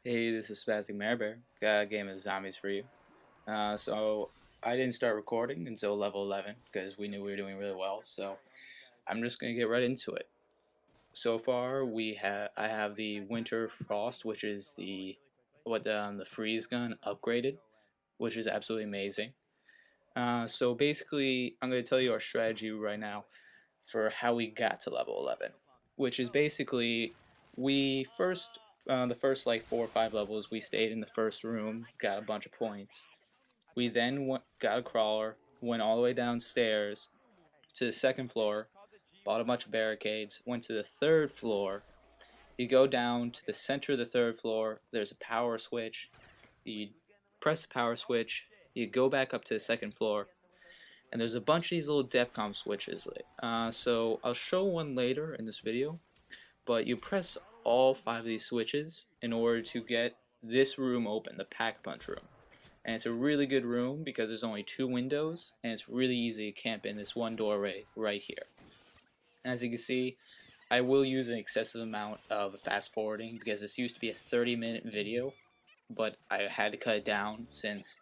Hey, this is SPASTIC MerBear. Got a game of zombies for you. So I didn't start recording until level 11 because we knew we were doing really well. So I'm just gonna get right into it. So far, I have the Winter Frost, which is the freeze gun upgraded, which is absolutely amazing. So basically, I'm gonna tell you our strategy right now for how we got to level 11, which is basically we first the first like 4 or 5 levels we stayed in the first room, got a bunch of points. We then got a crawler, went all the way downstairs to the second floor, bought a bunch of barricades, went to the third floor. You go down to the center of the third floor. There's a power switch. You press the power switch. You go back up to the second floor, and there's a bunch of these little DEFCON switches. So I'll show one later in this video, but you press all 5 of these switches in order to get this room open, the pack punch room. And it's a really good room because there's only 2 windows, and it's really easy to camp in this one doorway right here. As you can see, I will use an excessive amount of fast forwarding because this used to be a 30-minute video, but I had to cut it down since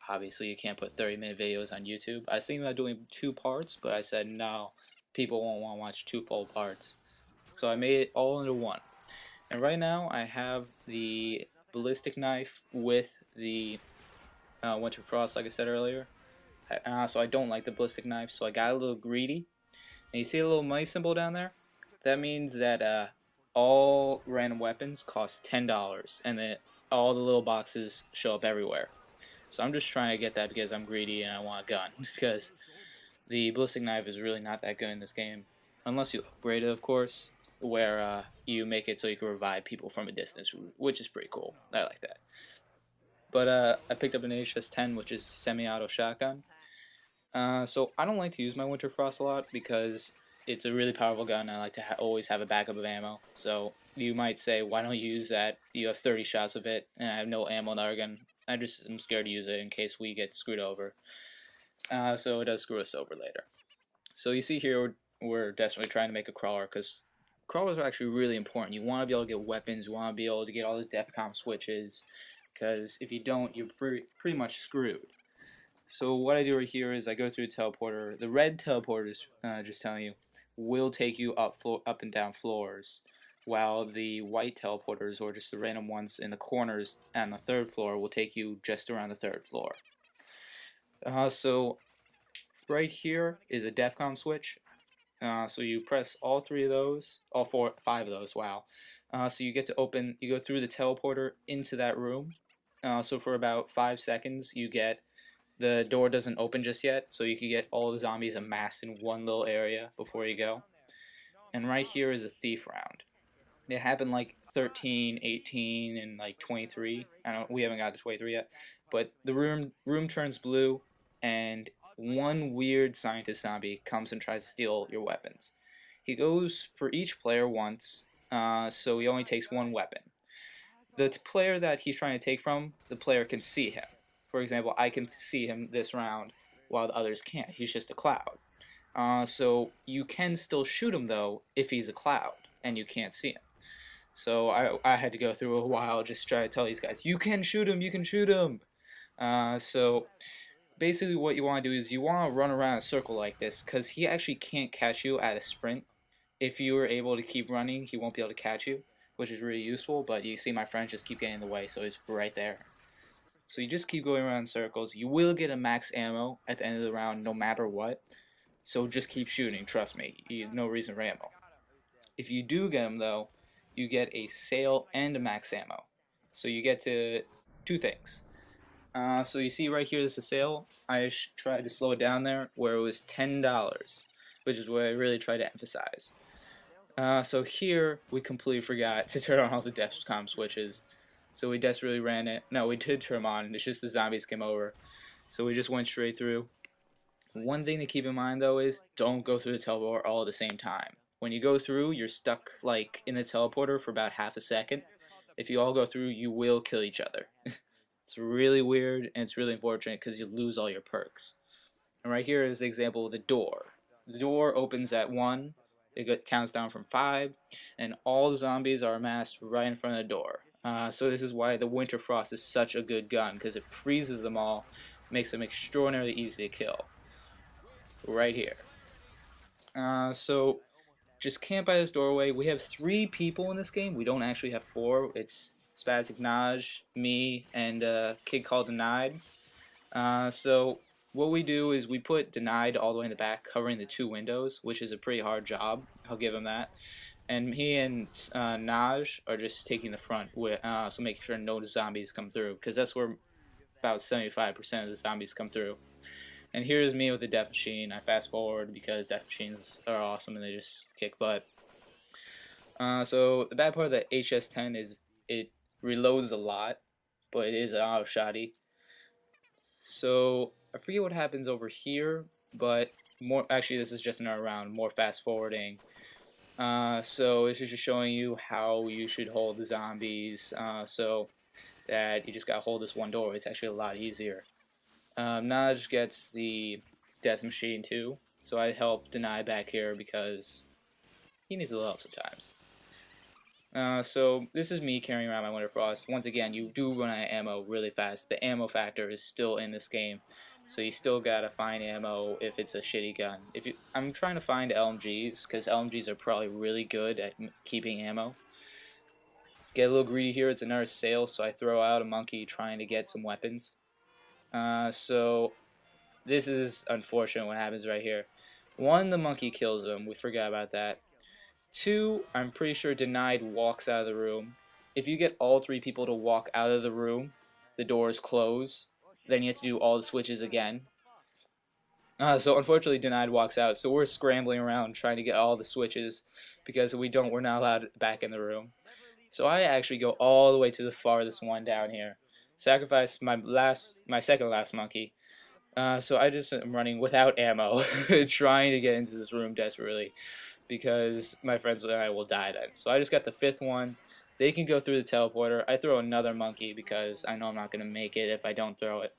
obviously you can't put 30-minute videos on YouTube. I was thinking about doing 2 parts, but I said no, people won't want to watch 2 full parts. So I made it all into one. And right now I have the ballistic knife with the Winter Frost, like I said earlier. So I don't like the ballistic knife, so I got a little greedy. And you see a little money symbol down there? That means that all random weapons cost $10, and that all the little boxes show up everywhere. So I'm just trying to get that because I'm greedy and I want a gun. Because the ballistic knife is really not that good in this game, unless you upgrade it, of course, where you make it so you can revive people from a distance, which is pretty cool. I like that. But I picked up an HS-10, which is semi-auto shotgun. So I don't like to use my Winter Frost a lot because it's a really powerful gun. I like to always have a backup of ammo. So you might say, why don't you use that? You have 30 shots of it, and I have no ammo in our gun. I'm scared to use it in case we get screwed over. So it does screw us over later. So you see here, we're desperately trying to make a crawler because crawlers are actually really important. You want to be able to get weapons. You want to be able to get all these DEFCON switches, because if you don't, you're pretty much screwed. So what I do right here is I go through the teleporter. The red teleporter is just telling you will take you up and down floors, while the white teleporters, or just the random ones in the corners on the third floor, will take you just around the third floor. So right here is a DEFCON switch. So you press all 3 of those, all 5 of those. Wow. So you get to open. You go through the teleporter into that room. So for about 5 seconds, you get. The door doesn't open just yet, so you can get all the zombies amassed in one little area before you go. And right here is a thief round. It happened like 13, 18, and like 23. We haven't got to 23 yet. But the room turns blue, and one weird scientist zombie comes and tries to steal your weapons. He goes for each player once, so he only takes 1 weapon. The player that he's trying to take from, the player can see him. For example, I can see him this round while the others can't. He's just a cloud. So you can still shoot him, though, if he's a cloud and you can't see him. So I had to go through a while just try to tell these guys, you can shoot him, you can shoot him. So basically what you want to do is you want to run around a circle like this, because he actually can't catch you at a sprint. If you were able to keep running, he won't be able to catch you, which is really useful. But you see my friend just keep getting in the way, so he's right there. So you just keep going around in circles. You will get a max ammo at the end of the round no matter what. So just keep shooting, trust me. You have no reason for ammo. If you do get them, though, you get a sale and a max ammo. So you get to 2 things. So you see right here is the sale. I tried to slow it down there where it was $10, which is what I really tried to emphasize. So here we completely forgot to turn on all the DEFCON switches. So we desperately ran it. No, we did turn them on. It's just the zombies came over. So we just went straight through. One thing to keep in mind, though, is don't go through the teleporter all at the same time. When you go through, you're stuck like in the teleporter for about half a second. If you all go through, you will kill each other. It's really weird, and it's really unfortunate because you lose all your perks. And right here is the example of the door. The door opens at 1. It counts down from 5, and all the zombies are amassed right in front of the door. So this is why the Winter Frost is such a good gun, because it freezes them all, makes them extraordinarily easy to kill. Right here. So just camp by this doorway. We have 3 people in this game. We don't actually have 4. It's SPASTIC Naj, me, and a kid called Denied. So what we do is we put Denied all the way in the back, covering the 2 windows, which is a pretty hard job. I'll give him that. And he and Naj are just taking the front, with, so making sure no zombies come through, because that's where about 75% of the zombies come through. And here's me with the death machine. I fast forward because death machines are awesome and they just kick butt. So the bad part of the HS10 is it reloads a lot, but it is an auto shotty. So I forget what happens over here, but more actually this is just another round, more fast forwarding. So this is just showing you how you should hold the zombies, so that you just gotta hold this one door. It's actually a lot easier. Naj gets the death machine too, so I help Deny back here because he needs a little help sometimes. So this is me carrying around my Winter Frost. Once again, you do run out of ammo really fast. The ammo factor is still in this game, so you still gotta find ammo if it's a shitty gun. I'm trying to find LMGs, because LMGs are probably really good at keeping ammo. Get a little greedy here, it's another sale, so I throw out a monkey trying to get some weapons. So this is unfortunate what happens right here. 1, the monkey kills him, we forgot about that. 2, I'm pretty sure Denied walks out of the room. If you get all 3 people to walk out of the room, the doors close, then you have to do all the switches again. So unfortunately Denied walks out, so we're scrambling around trying to get all the switches, because if we don't, we're not allowed back in the room. So I actually go all the way to the farthest one down here. Sacrifice my second last monkey. So I just am running without ammo, trying to get into this room desperately, because my friends and I will die then. So I just got the 5th one. They can go through the teleporter. I throw another monkey because I know I'm not going to make it if I don't throw it.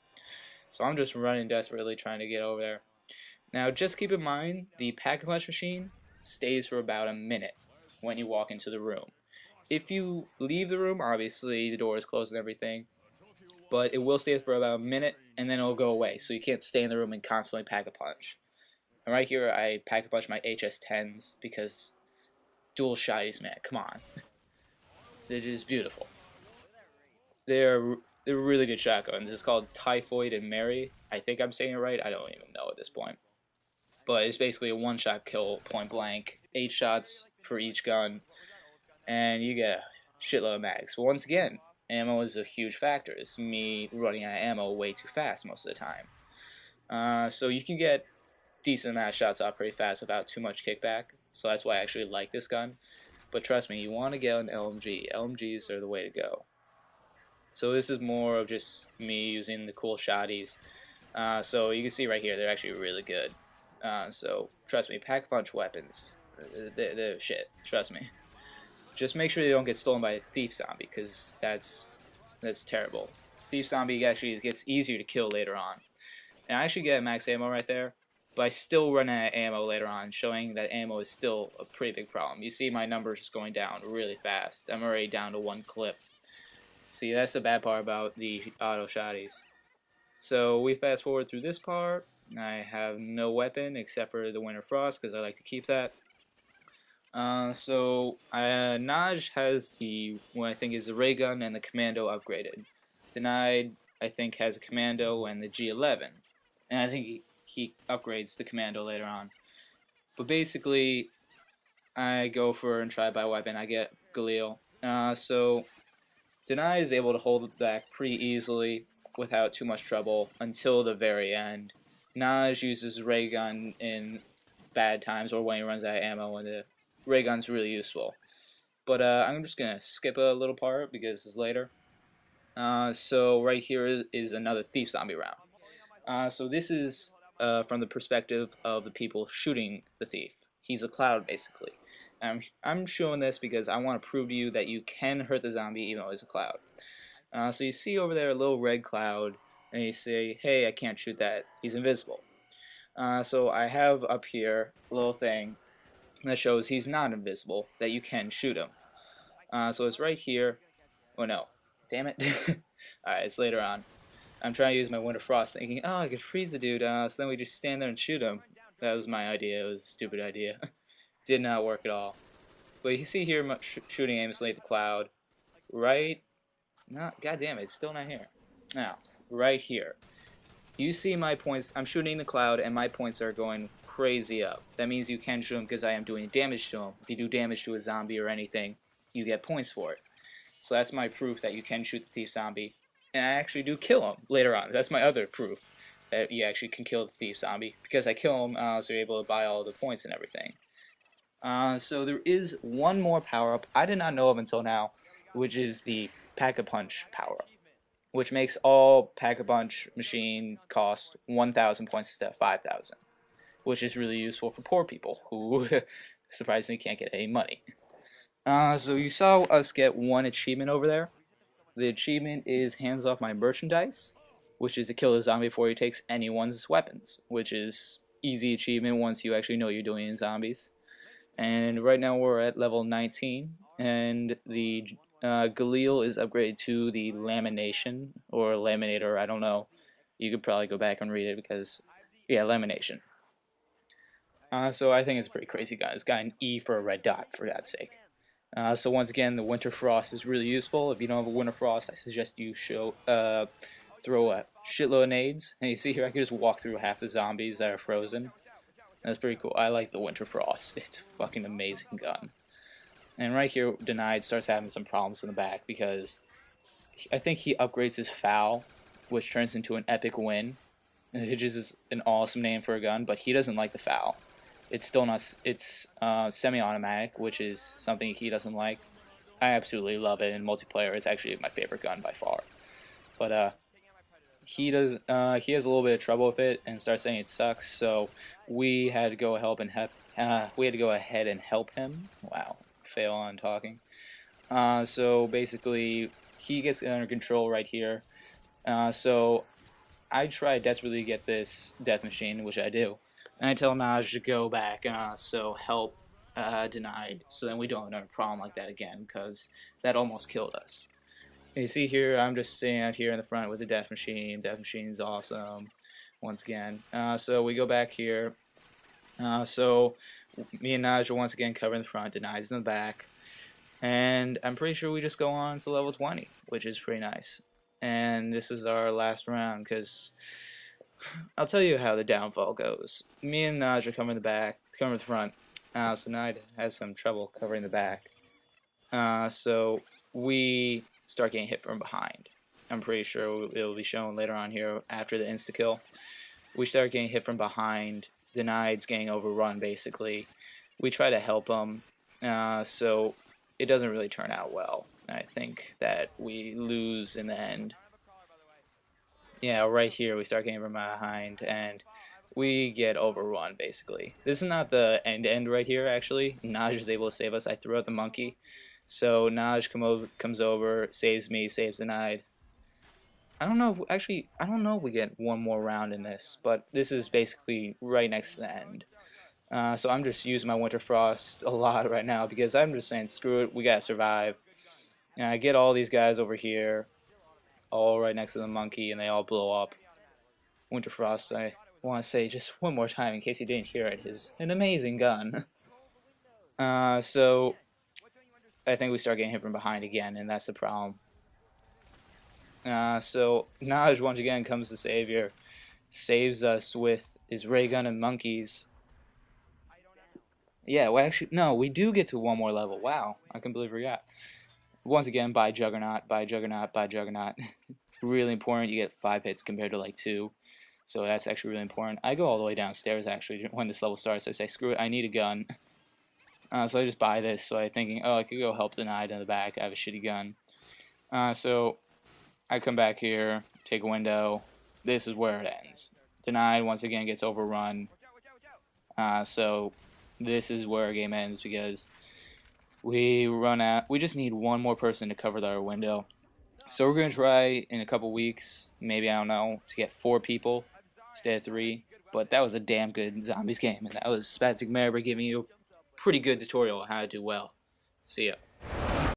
So I'm just running desperately trying to get over there. Now just keep in mind, the pack-a-punch machine stays for about a minute when you walk into the room. If you leave the room, obviously the door is closed and everything, but it will stay for about a minute and then it'll go away, so you can't stay in the room and constantly pack-a-punch. And right here I pack-a-punch my HS10s because dual shotties, man, come on. They're just beautiful. They're really good shotguns. It's called Typhoid and Mary. I think I'm saying it right. I don't even know at this point. But it's basically a one-shot kill, point blank. 8 shots for each gun, and you get a shitload of mags. But once again, ammo is a huge factor. It's me running out of ammo way too fast most of the time. So you can get decent amount of shots off pretty fast without too much kickback. So that's why I actually like this gun. But trust me, you want to get an LMG. LMGs are the way to go. So this is more of just me using the cool shotties. So you can see right here, they're actually really good. So trust me, pack-a-punch weapons, they're shit. Trust me. Just make sure they don't get stolen by a thief zombie, because that's terrible. Thief zombie actually gets easier to kill later on. And I actually get max ammo right there, but I still run out of ammo later on, showing that ammo is still a pretty big problem. You see my numbers just going down really fast. I'm already down to 1 clip. See, that's the bad part about the auto shotties. So we fast forward through this part. I have no weapon except for the Winter Frost, because I like to keep that. Naj has what I think is the ray gun and the commando upgraded. Denied, I think, has a commando and the G11. And I think he upgrades the commando later on. But basically, I go for and try to buy a weapon. I get Galil. So Denied is able to hold it back pretty easily without too much trouble until the very end. Naj uses ray gun in bad times or when he runs out of ammo, and the ray gun's really useful. But I'm just gonna skip a little part because this is later. So right here is another thief zombie round. So this is from the perspective of the people shooting the thief. He's a cloud basically. I'm showing this because I want to prove to you that you can hurt the zombie even though he's a cloud. So you see over there a little red cloud, and you say, hey, I can't shoot that, he's invisible. So I have up here a little thing that shows he's not invisible, that you can shoot him. So it's right here, Oh no. Damn it. Alright, it's later on. I'm trying to use my Winter Frost thinking, oh, I could freeze the dude, so then we just stand there and shoot him. That was my idea. It was a stupid idea. Did not work at all. But you see here shooting aimlessly at the cloud. Right? No, God damn it, it's still not here. Now, right here. You see my points. I'm shooting the cloud, and my points are going crazy up. That means you can shoot him because I am doing damage to him. If you do damage to a zombie or anything, you get points for it. So that's my proof that you can shoot the thief zombie. And I actually do kill him later on. That's my other proof that you actually can kill the thief zombie. Because I kill him, so you're able to buy all the points and everything. So there is one more power-up I did not know of until now, which is the Pack-a-Punch power-up, which makes all Pack-a-Punch machines cost 1,000 points instead of 5,000, which is really useful for poor people who surprisingly can't get any money. So you saw us get one achievement over there. The achievement is hands off my merchandise, which is to kill the zombie before he takes anyone's weapons, which is easy achievement once you actually know you're doing in zombies. And right now we're at level 19, and the Galil is upgraded to the lamination, or laminator, I don't know. You could probably go back and read it because, yeah, lamination. So I think it's a pretty crazy gun. It's got an E for a red dot, for God's sake. So once again, the Winter Frost is really useful. If you don't have a Winter Frost, I suggest you throw a shitload of nades. And you see here, I can just walk through half the zombies that are frozen. That's pretty cool. I like the Winter Frost. It's a fucking amazing gun. And right here, Denied starts having some problems in the back because I think he upgrades his FAL, which turns into an epic win. Which is an awesome name for a gun, but he doesn't like the FAL. It's still not. It's semi-automatic, which is something he doesn't like. I absolutely love it in multiplayer. It's actually my favorite gun by far. But he has a little bit of trouble with it and starts saying it sucks. So we had to go help and we had to go ahead and help him. Wow, fail on talking. So basically, he gets it under control right here. So I try desperately to get this death machine, which I do. And I tell Naj to go back, so help Denied, so then we don't have another problem like that again, because that almost killed us. And you see here, I'm just sitting out here in the front with the death machine. Death machine's awesome, once again. So we go back here. So me and Naj are once again covering the front, Denied's in the back. And I'm pretty sure we just go on to level 20, which is pretty nice. And this is our last round, because I'll tell you how the downfall goes. Me and Naj are covering the front. So Naj has some trouble covering the back. So we start getting hit from behind. I'm pretty sure it will be shown later on here after the insta-kill. We start getting hit from behind. Denied's getting overrun, basically. We try to help him, so it doesn't really turn out well. I think that we lose in the end. Yeah, right here we start getting from behind, and we get overrun, basically. This is not the end right here, actually. Naj is able to save us. I threw out the monkey. So Naj comes over, saves me, saves Denied. I don't know if we get one more round in this, but this is basically right next to the end. So I'm just using my Winter Frost a lot right now, because I'm just saying, screw it, we gotta survive. And I get all these guys over here, all right next to the monkey, and they all blow up. Winter Frost, I want to say just one more time in case you didn't hear it, is an amazing gun. So I think we start getting hit from behind again, and that's the problem. So Naj once again comes to savior, saves us with his ray gun and monkeys. Yeah, well, actually, no, we do get to one more level. Wow, I completely forgot. Once again, by Juggernaut, by Juggernaut, by Juggernaut. Really important. You get 5 hits compared to like 2. So that's actually really important. I go all the way downstairs, actually, when this level starts. I say, screw it, I need a gun. So I just buy this. So I'm thinking, oh, I could go help Denied in the back. I have a shitty gun. So I come back here, take a window. This is where it ends. Denied, once again, gets overrun. So this is where our game ends, because we run out. We just need one more person to cover our window. So we're going to try in a couple weeks, maybe, I don't know, to get 4 people instead of 3. But that was a damn good zombies game, and that was SPASTIC MerBear giving you a pretty good tutorial on how to do well. See ya.